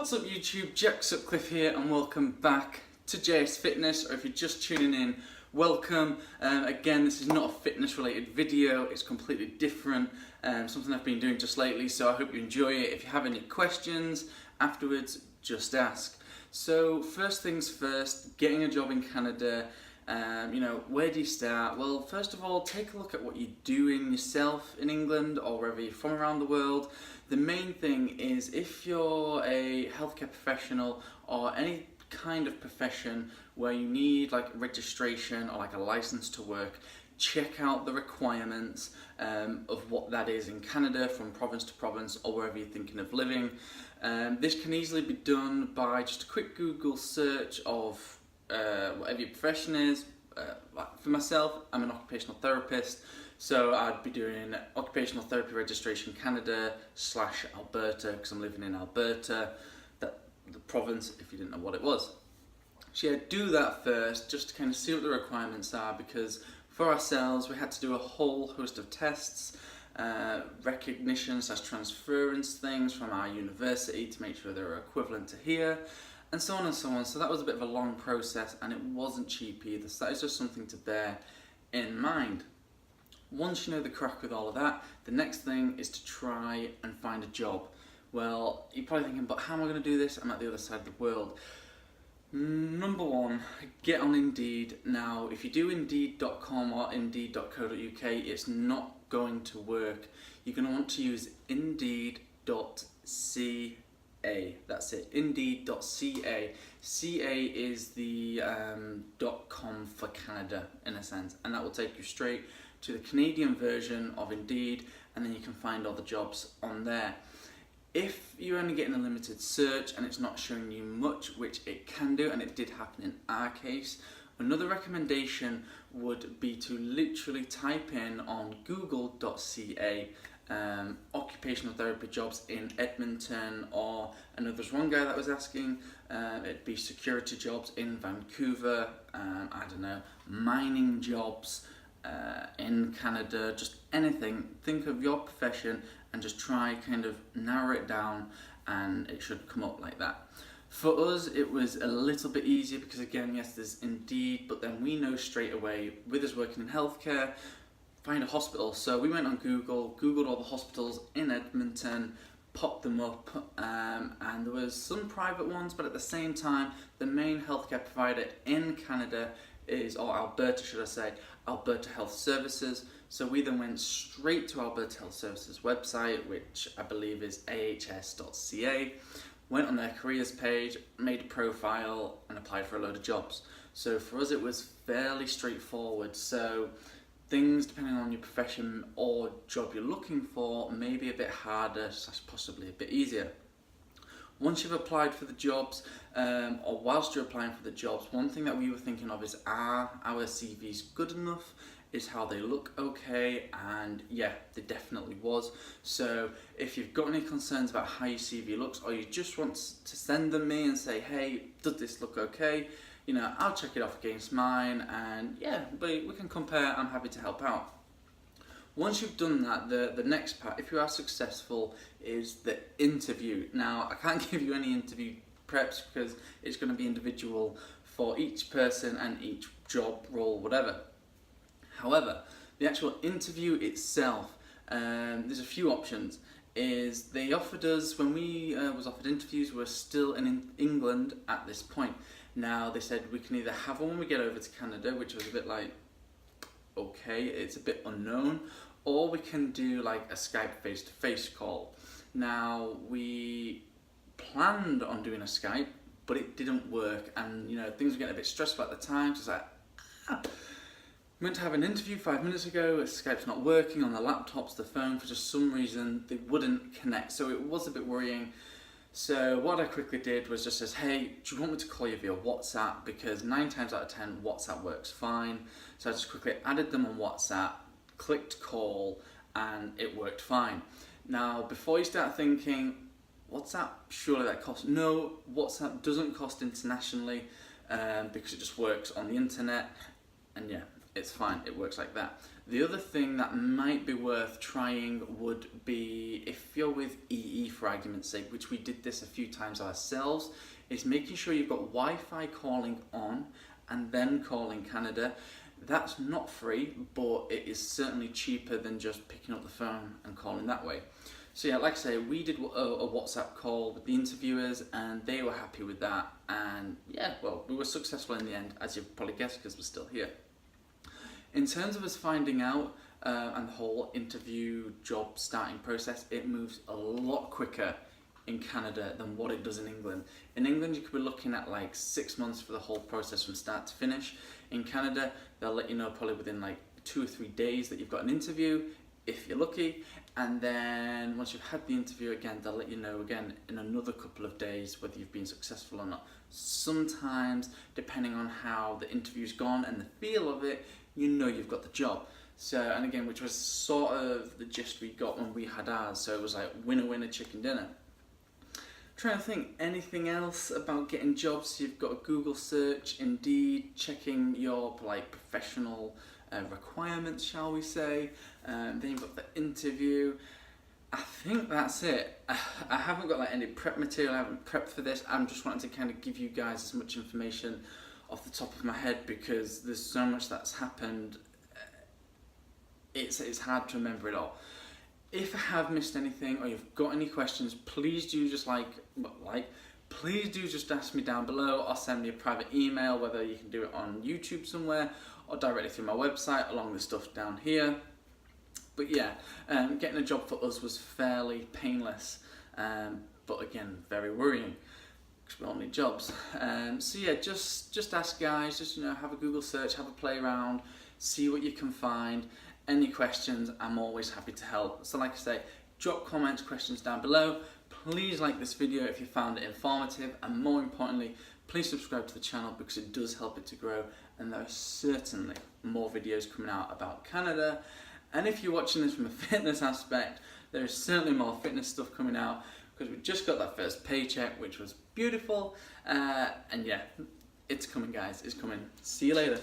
What's up YouTube, Jack Sutcliffe here and welcome back to JS Fitness, or if you're just tuning in, welcome. Again, this is not a fitness related video, it's completely different, something I've been doing just lately, so I hope you enjoy it. If you have any questions afterwards, just ask. So first things first, getting a job in Canada, where do you start? Well, first of all, take a look at what you're doing yourself in England or wherever you're from around the world. The main thing is if you're a healthcare professional or any kind of profession where you need like registration or like a license to work, check out the requirements of what that is in Canada from province to province or wherever you're thinking of living. This can easily be done by just a quick Google search of whatever your profession is. Like for myself, I'm an occupational therapist, so I'd be doing occupational therapy registration Canada / Alberta, because I'm living in Alberta, the province, if you didn't know what it was. So yeah, do that first, just to kind of see what the requirements are, because for ourselves we had to do a whole host of tests, recognition / transference things from our university to make sure they were equivalent to here, and so on and so on. So that was a bit of a long process and it wasn't cheap either, so that is just something to bear in mind. Once you know the crack with all of that, the next thing is to try and find a job. Well, you're probably thinking, but how am I going to do this? I'm at the other side of the world. Number one, get on Indeed. Now, if you do Indeed.com or Indeed.co.uk, it's not going to work. You're going to want to use Indeed.ca. That's it, Indeed.ca. CA is the .com for Canada in a sense, and that will take you straight to the Canadian version of Indeed, and then you can find all the jobs on there. If you're only getting a limited search and it's not showing you much, which it can do, and it did happen in our case, another recommendation would be to literally type in on google.ca occupational therapy jobs in Edmonton, or another one guy that was asking, it'd be security jobs in Vancouver, I don't know, mining jobs in Canada, just anything. Think of your profession and just try kind of narrow it down, and it should come up like that. For us, it was a little bit easier because again, yes, there's Indeed, but then we know straight away, with us working in healthcare, find a hospital. So we went on Google, Googled all the hospitals in Edmonton, popped them up, and there was some private ones, but at the same time, the main healthcare provider in Canada is, or Alberta should I say, Alberta Health Services. So we then went straight to Alberta Health Services website, which I believe is ahs.ca, went on their careers page, made a profile and applied for a load of jobs. So for us it was fairly straightforward. So things depending on your profession or job you're looking for may be a bit harder / possibly a bit easier. Once you've applied for the jobs, or whilst you're applying for the jobs, one thing that we were thinking of is, are our CVs good enough? Is how they look okay? And yeah, they definitely was. So if you've got any concerns about how your CV looks, or you just want to send them me and say, hey, does this look okay? You know, I'll check it off against mine, and yeah, we can compare. I'm happy to help out. Once you've done that, the next part, if you are successful, is the interview. Now, I can't give you any interview preps because it's going to be individual for each person and each job, role, whatever. However, the actual interview itself, there's a few options. Is they offered us, when we was offered interviews, we're still in England at this point. Now, they said we can either have one when we get over to Canada, which was a bit like, okay, it's a bit unknown, or we can do like a Skype face-to-face call. Now, we planned on doing a Skype, but it didn't work, and you know, things were getting a bit stressful at the time, so it's like, meant to have an interview 5 minutes ago, Skype's not working on the laptops, the phone, for just some reason they wouldn't connect, so it was a bit worrying. So what I quickly did was just says, hey, do you want me to call you via WhatsApp? Because 9 times out of 10, WhatsApp works fine. So I just quickly added them on WhatsApp, clicked call, and it worked fine. Now, before you start thinking, WhatsApp, surely that costs. No, WhatsApp doesn't cost internationally because it just works on the internet. And yeah, it's fine, it works like that. The other thing that might be worth trying would be, if you're with EE for argument's sake, which we did this a few times ourselves, is making sure you've got Wi-Fi calling on and then calling Canada. That's not free, but it is certainly cheaper than just picking up the phone and calling that way. So yeah, like I say, we did a WhatsApp call with the interviewers and they were happy with that. And yeah, well, we were successful in the end, as you've probably guessed, because we're still here. In terms of us finding out and the whole interview job starting process, it moves a lot quicker in Canada than what it does in England. In England, you could be looking at like 6 months for the whole process from start to finish. In Canada, they'll let you know probably within like 2 or 3 days that you've got an interview, if you're lucky. And then once you've had the interview again, they'll let you know again in another couple of days whether you've been successful or not. Sometimes, depending on how the interview's gone and the feel of it, you know you've got the job. So, and again, which was sort of the gist we got when we had ours. So it was like winner, winner, chicken dinner. Trying to think anything else about getting jobs. You've got a Google search, Indeed, checking your like professional requirements, shall we say. Then you've got the interview. I think that's it. I haven't got like any prep material. I haven't prepped for this. I'm just wanting to kind of give you guys as much information off the top of my head because there's so much that's happened. It's hard to remember it all. If I have missed anything or you've got any questions, please do just please do just ask me down below or send me a private email, whether you can do it on YouTube somewhere or directly through my website along the stuff down here. But yeah, getting a job for us was fairly painless, but again, very worrying because we all need jobs. So yeah, just ask guys, just have a Google search, have a play around, see what you can find. Any questions, I'm always happy to help. So like I say, drop comments, questions down below. Please like this video if you found it informative, and more importantly, please subscribe to the channel because it does help it to grow, and there are certainly more videos coming out about Canada. And if you're watching this from a fitness aspect, there is certainly more fitness stuff coming out because we just got that first paycheck, which was beautiful. And yeah, it's coming guys, it's coming. See you later.